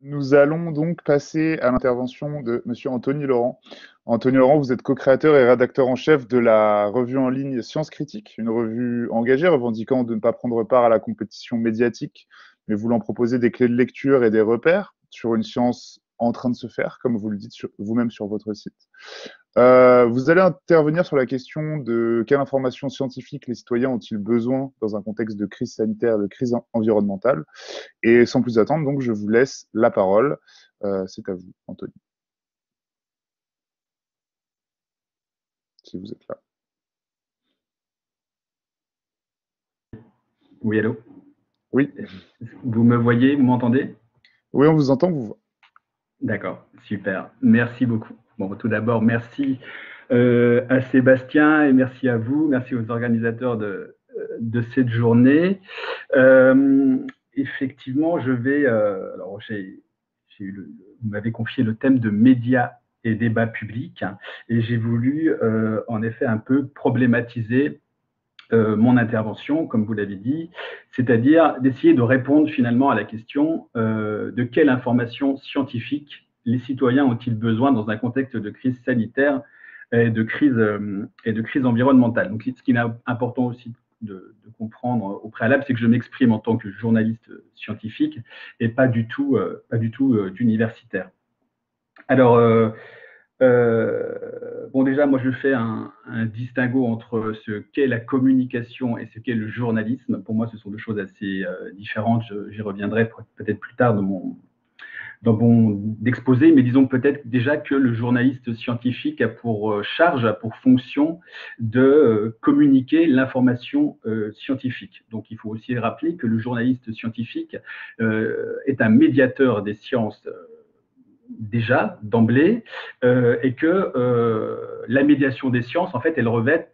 Nous allons donc passer à l'intervention de Monsieur Anthony Laurent. Anthony Laurent, vous êtes co-créateur et rédacteur en chef de la revue en ligne Science Critique, une revue engagée revendiquant de ne pas prendre part à la compétition médiatique, mais voulant proposer des clés de lecture et des repères sur une science en train de se faire, comme vous le dites vous-même sur votre site. Vous allez intervenir sur la question de quelle information scientifique les citoyens ont-ils besoin dans un contexte de crise sanitaire, de crise environnementale. Et sans plus attendre, donc, je vous laisse la parole. C'est à vous, Anthony, si vous êtes là. Oui, allô? Oui. Vous me voyez, vous m'entendez? Oui, on vous entend, vous voit. D'accord, super. Merci beaucoup. Bon, tout d'abord, merci à Sébastien et merci à vous, merci aux organisateurs de cette journée. Effectivement, je vais. Alors, vous m'avez confié le thème de médias et débats publics et j'ai voulu, en effet, un peu problématiser mon intervention, comme vous l'avez dit, c'est-à-dire d'essayer de répondre finalement à la question de quelle information scientifique les citoyens ont-ils besoin dans un contexte de crise sanitaire et de crise environnementale. Donc, ce qui est important aussi de comprendre au préalable, c'est que je m'exprime en tant que journaliste scientifique et pas du tout d'universitaire. Alors, bon, déjà, moi, je fais un distinguo entre ce qu'est la communication et ce qu'est le journalisme. Pour moi, ce sont deux choses assez différentes. J'y reviendrai peut-être plus tard dans mon exposé, mais disons peut-être déjà que le journaliste scientifique a pour charge, a pour fonction de communiquer l'information scientifique. Donc, il faut aussi rappeler que le journaliste scientifique est un médiateur des sciences déjà d'emblée, et que la médiation des sciences, en fait, elle revêt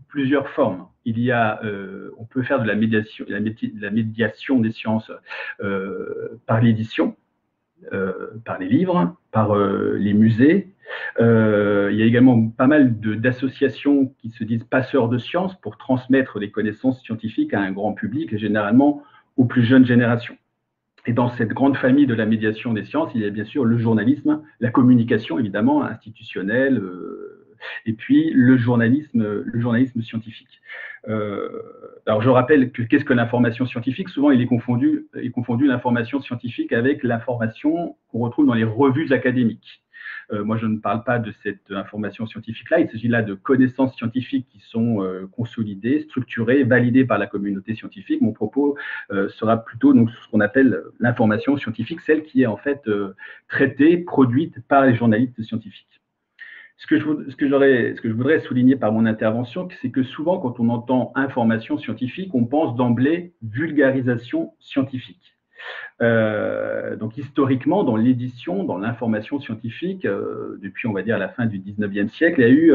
plusieurs formes. On peut faire de la médiation des sciences par l'édition, par les livres, par les musées. Il y a également pas mal d'associations qui se disent passeurs de sciences pour transmettre les connaissances scientifiques à un grand public et généralement aux plus jeunes générations. Et dans cette grande famille de la médiation des sciences, il y a bien sûr le journalisme, la communication évidemment institutionnelle, et puis le journalisme scientifique. Alors je rappelle que qu'est-ce que l'information scientifique? Souvent il est confondu l'information scientifique avec l'information qu'on retrouve dans les revues académiques. Moi, je ne parle pas de cette information scientifique-là. Il s'agit là de connaissances scientifiques qui sont consolidées, structurées, validées par la communauté scientifique. Mon propos sera plutôt donc, ce qu'on appelle l'information scientifique, celle qui est en fait traitée, produite par les journalistes scientifiques. Ce que je voudrais souligner par mon intervention, c'est que souvent, quand on entend information scientifique, on pense d'emblée vulgarisation scientifique. Donc historiquement, dans l'édition, dans l'information scientifique, depuis on va dire la fin du 19e siècle, il y a eu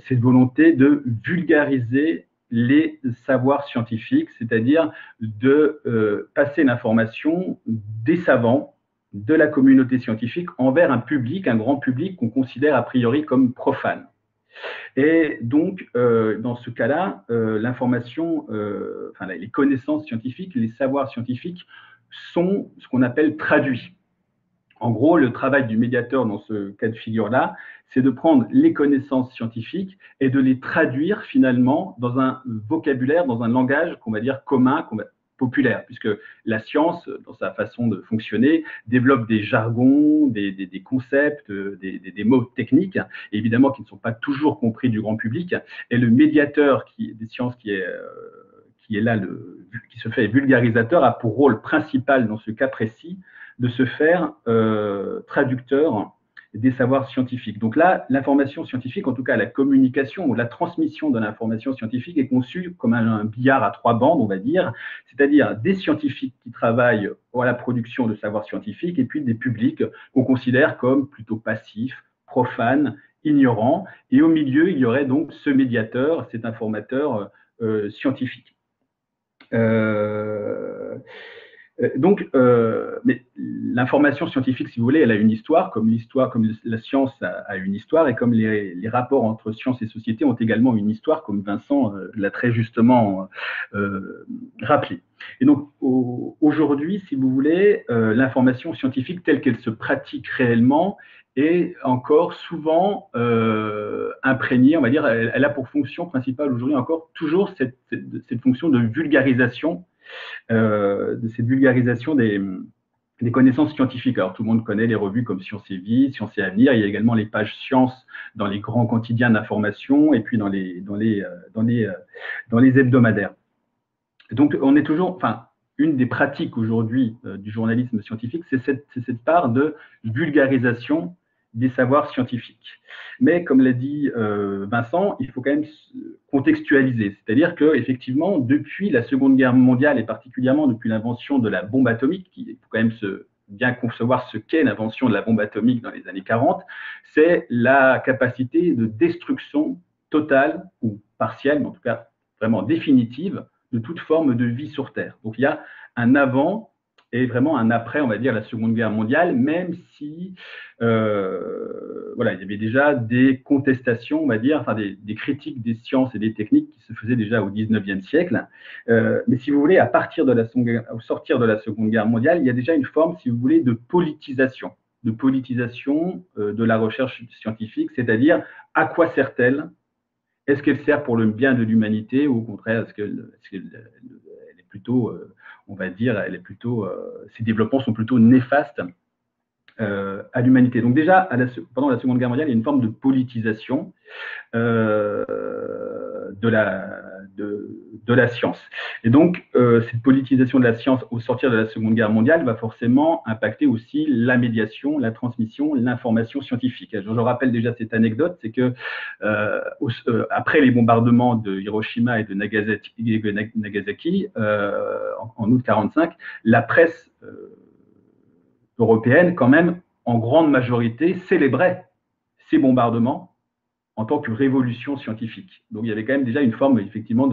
cette volonté de vulgariser les savoirs scientifiques, c'est-à-dire de passer l'information des savants, de la communauté scientifique envers un public, un grand public qu'on considère a priori comme profane. Et donc, dans ce cas-là, l'information, les connaissances scientifiques, les savoirs scientifiques sont ce qu'on appelle traduits. En gros, le travail du médiateur dans ce cas de figure-là, c'est de prendre les connaissances scientifiques et de les traduire finalement dans un vocabulaire, dans un langage qu'on va dire commun, populaire, puisque la science, dans sa façon de fonctionner, développe des jargons, des concepts, des mots techniques, évidemment qui ne sont pas toujours compris du grand public. Et le médiateur des sciences qui est là, qui se fait vulgarisateur, a pour rôle principal dans ce cas précis de se faire traducteur des savoirs scientifiques. Donc là, l'information scientifique, en tout cas la communication ou la transmission de l'information scientifique est conçue comme un billard à trois bandes, on va dire, c'est-à-dire des scientifiques qui travaillent à la production de savoirs scientifiques et puis des publics qu'on considère comme plutôt passifs, profanes, ignorants. Et au milieu, il y aurait donc ce médiateur, cet informateur scientifique. Mais l'information scientifique, si vous voulez, elle a une histoire, comme la science a une histoire, et comme les rapports entre science et société ont également une histoire, comme Vincent l'a très justement rappelé. Et donc, aujourd'hui, si vous voulez, l'information scientifique telle qu'elle se pratique réellement est encore souvent imprégnée, on va dire, elle a pour fonction principale aujourd'hui encore toujours cette fonction de vulgarisation de cette vulgarisation des connaissances scientifiques. Alors, tout le monde connaît les revues comme Science et Vie, Science et Avenir. Il y a également les pages sciences dans les grands quotidiens d'information et puis dans les hebdomadaires. Donc, on est toujours, enfin, une des pratiques aujourd'hui du journalisme scientifique, c'est cette part de vulgarisation des savoirs scientifiques. Mais comme l'a dit Vincent, il faut quand même contextualiser. C'est-à-dire qu'effectivement, depuis la Seconde Guerre mondiale et particulièrement depuis l'invention de la bombe atomique, il faut quand même bien concevoir ce qu'est l'invention de la bombe atomique dans les années 40, c'est la capacité de destruction totale ou partielle, mais en tout cas vraiment définitive, de toute forme de vie sur Terre. Donc il y a un avant et vraiment un après, on va dire, la Seconde Guerre mondiale, même si voilà, il y avait déjà des contestations, on va dire, enfin des critiques des sciences et des techniques qui se faisaient déjà au XIXe siècle. Mais si vous voulez, au sortir de la Seconde Guerre mondiale, il y a déjà une forme, si vous voulez, de politisation de la recherche scientifique, c'est-à-dire à quoi sert-elle? Est-ce qu'elle sert pour le bien de l'humanité ou au contraire, est-ce qu'elle est plutôt, on va dire, ces développements sont plutôt néfastes à l'humanité. Donc déjà, pendant la Seconde Guerre mondiale, il y a une forme de politisation de la science. Et donc, cette politisation de la science au sortir de la Seconde Guerre mondiale va forcément impacter aussi la médiation, la transmission, l'information scientifique. Je rappelle déjà cette anecdote, c'est que après les bombardements de Hiroshima et de Nagasaki en août 1945, la presse européenne, quand même, en grande majorité, célébrait ces bombardements en tant que révolution scientifique. Donc, il y avait quand même déjà une forme, effectivement,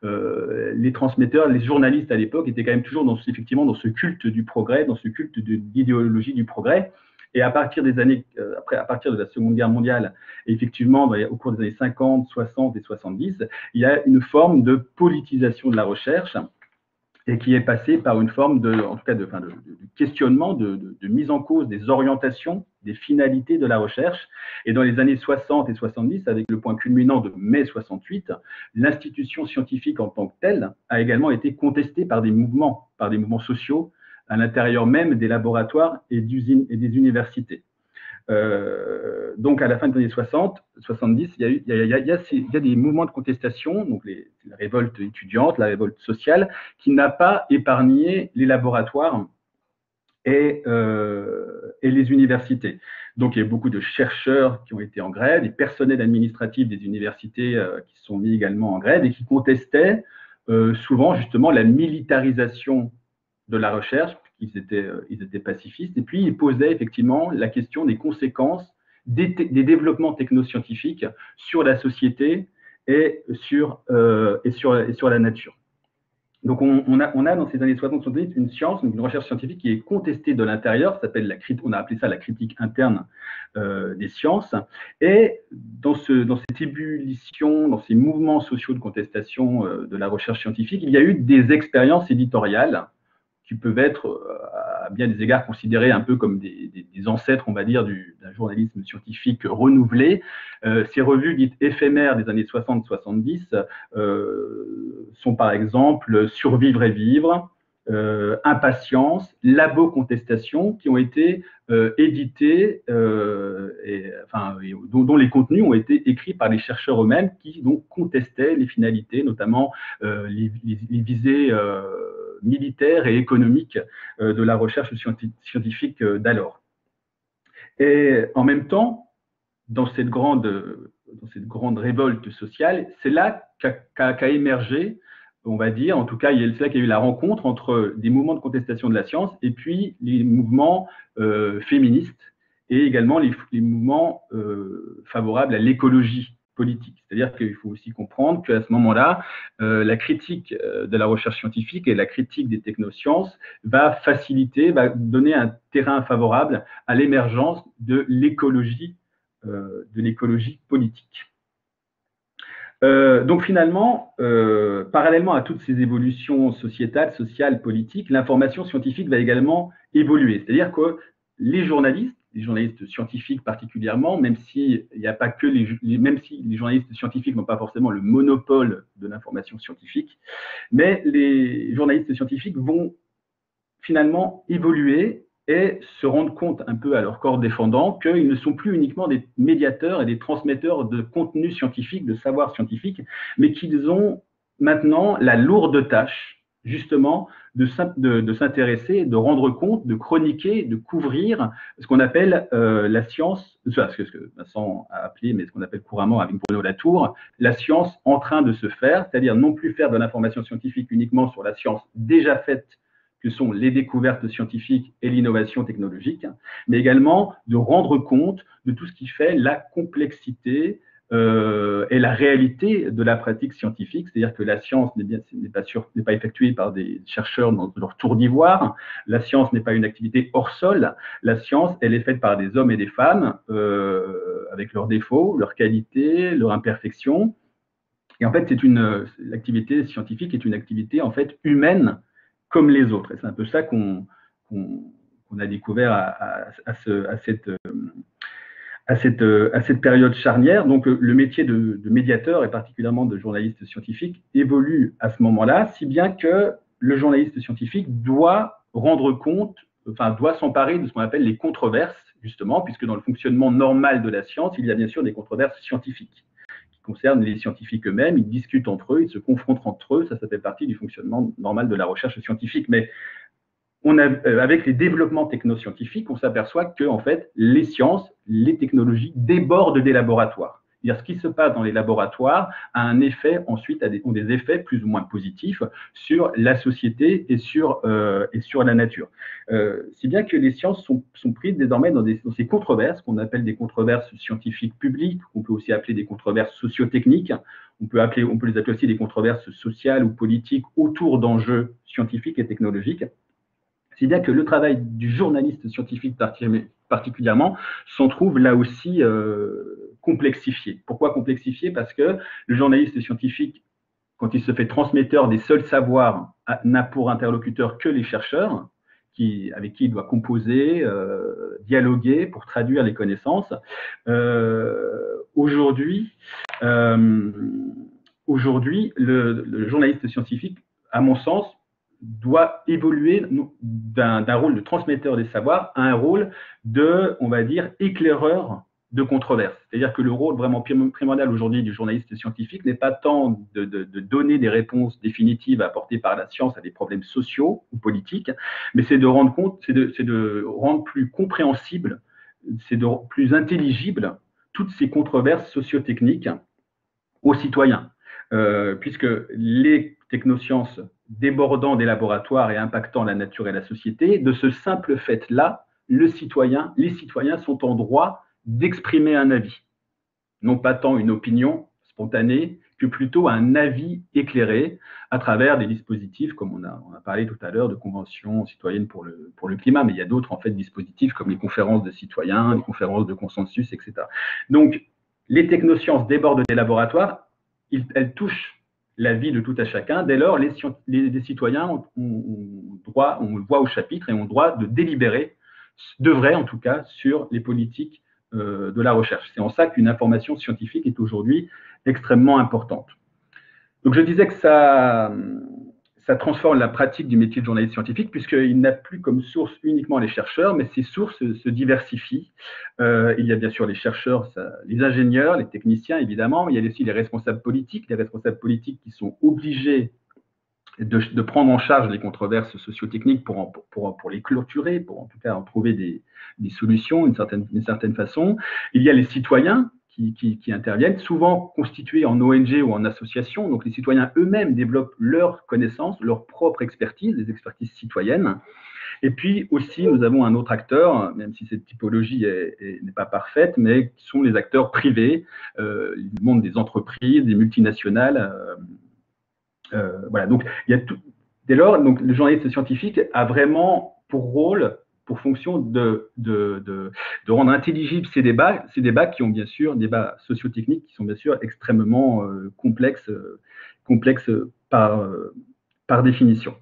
les transmetteurs, les journalistes à l'époque étaient quand même toujours dans ce culte du progrès, dans ce culte de l'idéologie du progrès. Et à partir des années, à partir de la Seconde Guerre mondiale, et effectivement, au cours des années 50, 60 et 70, il y a une forme de politisation de la recherche et qui est passé par une forme de questionnement, de mise en cause des orientations, des finalités de la recherche. Et dans les années 60 et 70, avec le point culminant de mai 68, l'institution scientifique en tant que telle a également été contestée par des mouvements sociaux à l'intérieur même des laboratoires et des universités. Donc, à la fin des années 60, 70, il y a des mouvements de contestation, donc la révolte étudiante, la révolte sociale, qui n'a pas épargné les laboratoires et les universités. Donc, il y a eu beaucoup de chercheurs qui ont été en grève, des personnels administratifs des universités qui sont mis également en grève et qui contestaient souvent justement la militarisation de la recherche. Ils étaient pacifistes, et puis ils posaient effectivement la question des conséquences des développements technoscientifiques sur la société et sur la nature. Donc on a dans ces années 60-70 une science, une recherche scientifique qui est contestée de l'intérieur, on a appelé ça la critique interne des sciences, et dans cette ébullition, dans ces mouvements sociaux de contestation de la recherche scientifique, il y a eu des expériences éditoriales qui peuvent être, à bien des égards, considérés un peu comme des ancêtres, on va dire, d'un journalisme scientifique renouvelé. Ces revues dites éphémères des années 60-70 sont par exemple Survivre et Vivre, Impatience, Labo Contestation, qui ont été édités, dont les contenus ont été écrits par les chercheurs eux-mêmes qui donc contestaient les finalités, notamment les visées militaires et économiques de la recherche scientifique d'alors. Et en même temps, dans cette grande révolte sociale, c'est là qu'a émergé, on va dire, en tout cas, c'est là qu'il y a eu la rencontre entre des mouvements de contestation de la science et puis les mouvements féministes et également les mouvements favorables à l'écologie politique. C'est-à-dire qu'il faut aussi comprendre qu'à ce moment-là, la critique de la recherche scientifique et la critique des technosciences va faciliter, va donner un terrain favorable à l'émergence de l'écologie politique. Donc finalement, parallèlement à toutes ces évolutions sociétales, sociales, politiques, l'information scientifique va également évoluer. C'est-à-dire que les journalistes scientifiques particulièrement, même si il n'y a pas que même si les journalistes scientifiques n'ont pas forcément le monopole de l'information scientifique, mais les journalistes scientifiques vont finalement évoluer et se rendre compte un peu à leur corps défendant qu'ils ne sont plus uniquement des médiateurs et des transmetteurs de contenu scientifique, de savoir scientifique, mais qu'ils ont maintenant la lourde tâche, justement, de s'intéresser, de rendre compte, de chroniquer, de couvrir ce qu'on appelle la science, ce que Vincent a appelé, mais ce qu'on appelle couramment avec Bruno Latour, la science en train de se faire, c'est-à-dire non plus faire de l'information scientifique uniquement sur la science déjà faite, que sont les découvertes scientifiques et l'innovation technologique, mais également de rendre compte de tout ce qui fait la complexité et la réalité de la pratique scientifique, c'est-à-dire que la science n'est pas effectuée par des chercheurs dans leur tour d'ivoire, la science n'est pas une activité hors sol, la science, elle est faite par des hommes et des femmes avec leurs défauts, leurs qualités, leurs imperfections. Et en fait, l'activité scientifique est une activité en fait humaine comme les autres. Et c'est un peu ça qu'on a découvert à cette période charnière. Donc, le métier de médiateur et particulièrement de journaliste scientifique évolue à ce moment-là, si bien que le journaliste scientifique doit rendre compte, enfin, doit s'emparer de ce qu'on appelle les controverses, justement, puisque dans le fonctionnement normal de la science, il y a bien sûr des controverses scientifiques concerne les scientifiques eux-mêmes, ils discutent entre eux, ils se confrontent entre eux, ça fait partie du fonctionnement normal de la recherche scientifique. Mais avec les développements technoscientifiques, on s'aperçoit que en fait, les sciences, les technologies débordent des laboratoires. C'est-à-dire, ce qui se passe dans les laboratoires a un effet ensuite, ont des effets plus ou moins positifs sur la société et sur la nature. Si bien que les sciences sont prises désormais dans ces controverses, qu'on appelle des controverses scientifiques publiques, qu'on peut aussi appeler des controverses sociotechniques, on peut les appeler aussi des controverses sociales ou politiques autour d'enjeux scientifiques et technologiques. Si bien que le travail du journaliste scientifique particulièrement s'en trouve là aussi complexifié. Pourquoi complexifié? Parce que le journaliste scientifique, quand il se fait transmetteur des seuls savoirs, n'a pour interlocuteur que les chercheurs, avec qui il doit composer, dialoguer pour traduire les connaissances. Aujourd'hui, le journaliste scientifique, à mon sens, doit évoluer d'un rôle de transmetteur des savoirs à un rôle de, on va dire, éclaireur de controverses. C'est-à-dire que le rôle vraiment primordial aujourd'hui du journaliste scientifique n'est pas tant de donner des réponses définitives apportées par la science à des problèmes sociaux ou politiques, mais c'est de rendre compte, c'est de rendre plus compréhensible, plus intelligible toutes ces controverses sociotechniques aux citoyens. Puisque les technosciences débordant des laboratoires et impactant la nature et la société, de ce simple fait-là, les citoyens sont en droit d'exprimer un avis. Non pas tant une opinion spontanée, que plutôt un avis éclairé à travers des dispositifs, comme on a parlé tout à l'heure de conventions citoyennes pour le climat, mais il y a d'autres en fait dispositifs comme les conférences de citoyens, les conférences de consensus, etc. Donc, les technosciences débordent des laboratoires, elles touchent la vie de tout à chacun. Dès lors, les citoyens ont droit, on le voit au chapitre, et ont le droit de délibérer, devraient en tout cas, sur les politiques de la recherche. C'est en ça qu'une information scientifique est aujourd'hui extrêmement importante. Donc je disais que ça transforme la pratique du métier de journaliste scientifique, puisqu'il n'a plus comme source uniquement les chercheurs, mais ces sources se diversifient. Il y a bien sûr les chercheurs, les ingénieurs, les techniciens évidemment, mais il y a aussi les responsables politiques qui sont obligés de prendre en charge les controverses sociotechniques pour les clôturer, pour en tout cas en trouver des solutions d'une certaine façon. Il y a les citoyens qui interviennent, souvent constitués en ONG ou en association. Donc, les citoyens eux-mêmes développent leurs connaissances, leur propre expertise, des expertises citoyennes. Et puis aussi, nous avons un autre acteur, même si cette typologie n'est pas parfaite, mais qui sont les acteurs privés, le monde des entreprises, des multinationales. Voilà, donc il y a tout. Dès lors, donc, le journaliste scientifique a vraiment pour rôle, pour fonction de rendre intelligibles ces débats qui ont bien sûr, débats sociotechniques qui sont bien sûr extrêmement complexes par définition.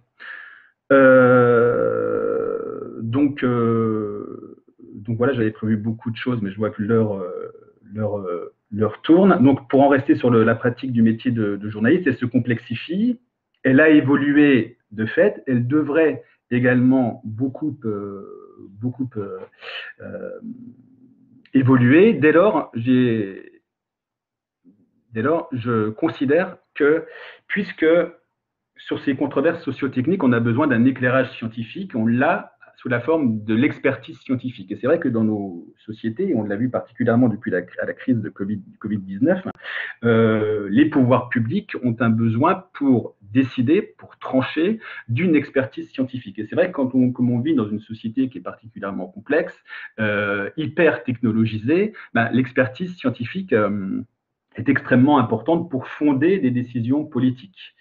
Donc voilà, j'avais prévu beaucoup de choses, mais je vois que l'heure tourne. Donc pour en rester sur la pratique du métier de journaliste, elle se complexifie, elle a évolué de fait, elle devrait également beaucoup évoluer. Dès lors, je considère que, puisque sur ces controverses sociotechniques, on a besoin d'un éclairage scientifique, on l'a sous la forme de l'expertise scientifique. Et c'est vrai que dans nos sociétés, on l'a vu particulièrement depuis la crise de Covid-19, les pouvoirs publics ont un besoin pour décider, pour trancher d'une expertise scientifique. Et c'est vrai que comme on vit dans une société qui est particulièrement complexe, hyper technologisée, l'expertise scientifique est extrêmement importante pour fonder des décisions politiques.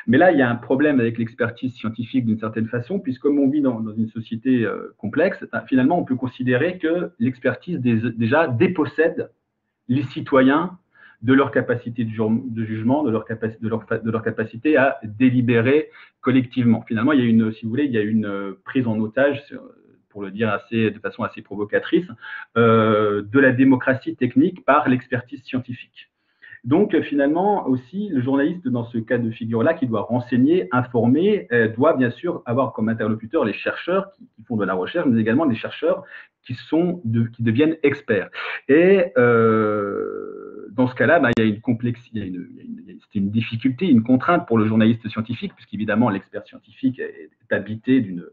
Mais là, il y a un problème avec l'expertise scientifique d'une certaine façon, puisque comme on vit dans une société complexe, finalement, on peut considérer que l'expertise déjà dépossède les citoyens de leur capacité de jugement, de leur capacité à délibérer collectivement. Finalement, il y a une, si vous voulez, il y a une prise en otage, pour le dire de façon assez provocatrice, de la démocratie technique par l'expertise scientifique. Donc, finalement, aussi, le journaliste, dans ce cas de figure-là, qui doit renseigner, informer, doit bien sûr avoir comme interlocuteur les chercheurs qui font de la recherche, mais également les chercheurs qui deviennent experts. Et dans ce cas-là, il y a une complexité, c'est une difficulté, une contrainte pour le journaliste scientifique, puisqu'évidemment, l'expert scientifique est habité d'une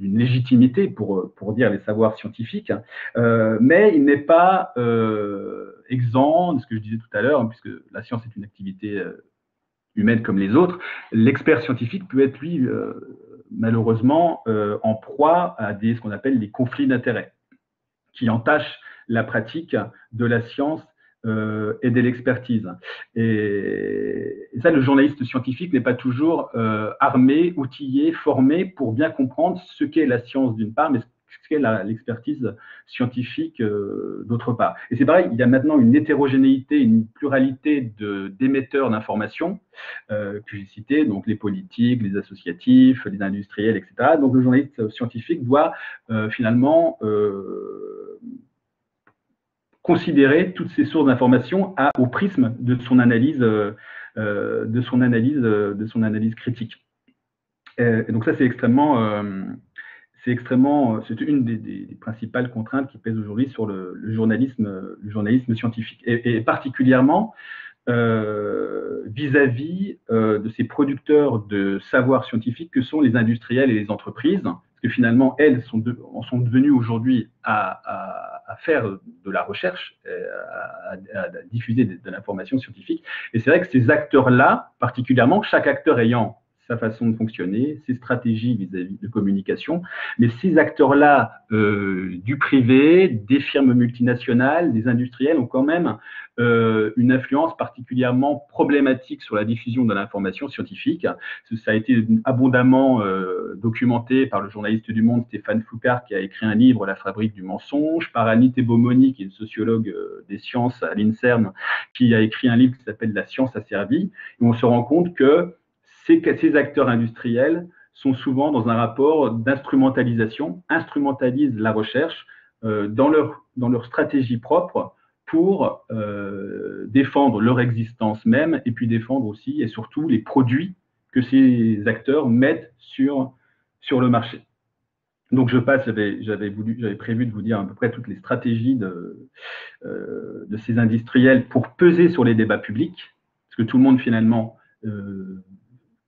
légitimité pour dire les savoirs scientifiques, mais il n'est pas exempt de ce que je disais tout à l'heure, puisque la science est une activité humaine comme les autres. L'expert scientifique peut être, lui, malheureusement, en proie à ce qu'on appelle les conflits d'intérêts, qui entachent la pratique de la science et de l'expertise. Et ça, le journaliste scientifique n'est pas toujours armé, outillé, formé pour bien comprendre ce qu'est la science d'une part, mais ce qu'est l'expertise scientifique d'autre part. Et c'est pareil, il y a maintenant une hétérogénéité, une pluralité d'émetteurs d'informations que j'ai cités, donc les politiques, les associatifs, les industriels, etc. Donc le journaliste scientifique doit finalement considérer toutes ces sources d'informations au prisme de son analyse, critique. Et donc ça, c'est une des principales contraintes qui pèsent aujourd'hui sur le journalisme scientifique, et particulièrement vis-à-vis de ces producteurs de savoir scientifique que sont les industriels et les entreprises, parce que finalement, elles en sont devenues aujourd'hui à faire de la recherche, à diffuser de l'information scientifique. Et c'est vrai que ces acteurs-là, particulièrement, chaque acteur ayant sa façon de fonctionner, ses stratégies vis-à-vis de communication, mais ces acteurs-là du privé, des firmes multinationales, des industriels ont quand même une influence particulièrement problématique sur la diffusion de l'information scientifique. Ça a été abondamment documenté par le journaliste du Monde Stéphane Foucard, qui a écrit un livre, La fabrique du mensonge, par Annie Tebomoni, qui est une sociologue des sciences à l'INSERM, qui a écrit un livre qui s'appelle La science asservie. Et on se rend compte que ces acteurs industriels sont souvent dans un rapport d'instrumentalisation, instrumentalisent la recherche dans leur stratégie propre pour défendre leur existence même, et puis défendre aussi et surtout les produits que ces acteurs mettent sur le marché. Donc je passe, j'avais prévu de vous dire à peu près toutes les stratégies de ces industriels pour peser sur les débats publics, parce que tout le monde finalement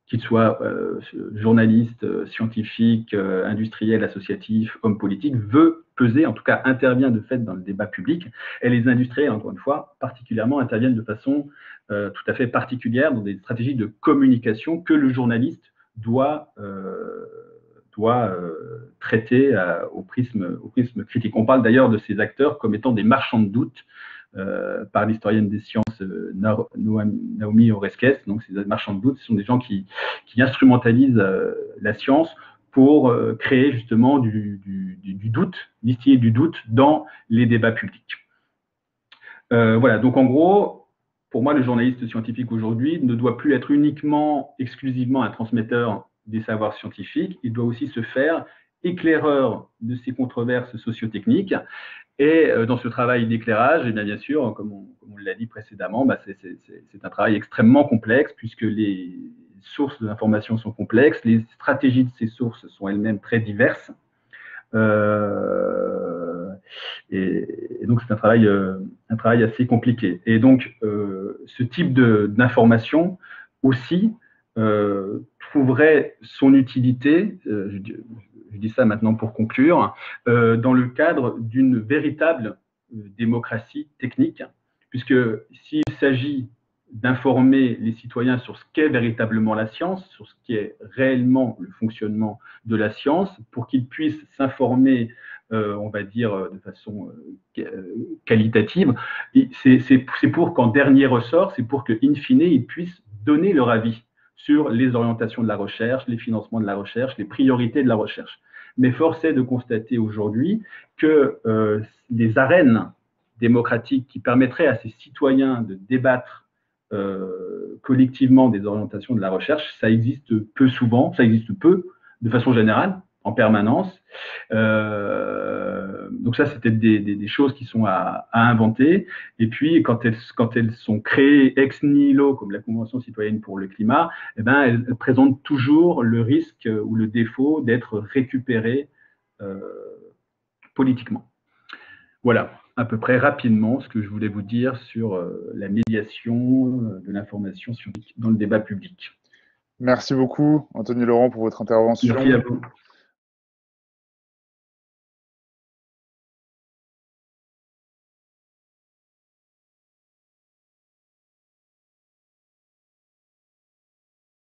qu'il soit journaliste, scientifique, industriel, associatif, homme politique, veut peser, en tout cas intervient de fait dans le débat public. Et les industriels, encore une fois, particulièrement interviennent de façon tout à fait particulière dans des stratégies de communication que le journaliste doit doit traiter au prisme critique. On parle d'ailleurs de ces acteurs comme étant des marchands de doute par l'historienne des sciences Naomi Oreskes. Donc, ces marchands de doute, ce sont des gens qui instrumentalisent la science pour créer justement du doute, distiller du doute dans les débats publics. Voilà, donc en gros, pour moi, le journaliste scientifique aujourd'hui ne doit plus être uniquement, exclusivement un transmetteur des savoirs scientifiques, il doit aussi se faire éclaireur de ces controverses sociotechniques. Et dans ce travail d'éclairage, bien sûr, comme on l'a dit précédemment, c'est un travail extrêmement complexe puisque les sources d'information sont complexes, les stratégies de ces sources sont elles-mêmes très diverses. Et donc, c'est un travail assez compliqué. Et donc, ce type d'information aussi trouverait son utilité, je dis ça maintenant pour conclure, dans le cadre d'une véritable démocratie technique, puisque s'il s'agit d'informer les citoyens sur ce qu'est véritablement la science, sur ce qui est réellement le fonctionnement de la science, pour qu'ils puissent s'informer, on va dire, de façon qualitative, c'est pour qu'en dernier ressort, c'est pour qu'in fine, ils puissent donner leur avis sur les orientations de la recherche, les financements de la recherche, les priorités de la recherche. Mais force est de constater aujourd'hui que les arènes démocratiques qui permettraient à ces citoyens de débattre collectivement des orientations de la recherche, ça existe peu souvent, ça existe peu, de façon générale, en permanence. Donc ça, c'était des choses qui sont à inventer. Et puis, quand elles sont créées ex nihilo, comme la Convention citoyenne pour le climat, eh ben, elles présentent toujours le risque ou le défaut d'être récupérées politiquement. Voilà, à peu près rapidement ce que je voulais vous dire sur la médiation de l'information scientifique dans le débat public. Merci beaucoup, Anthony Laurent, pour votre intervention. Merci à vous.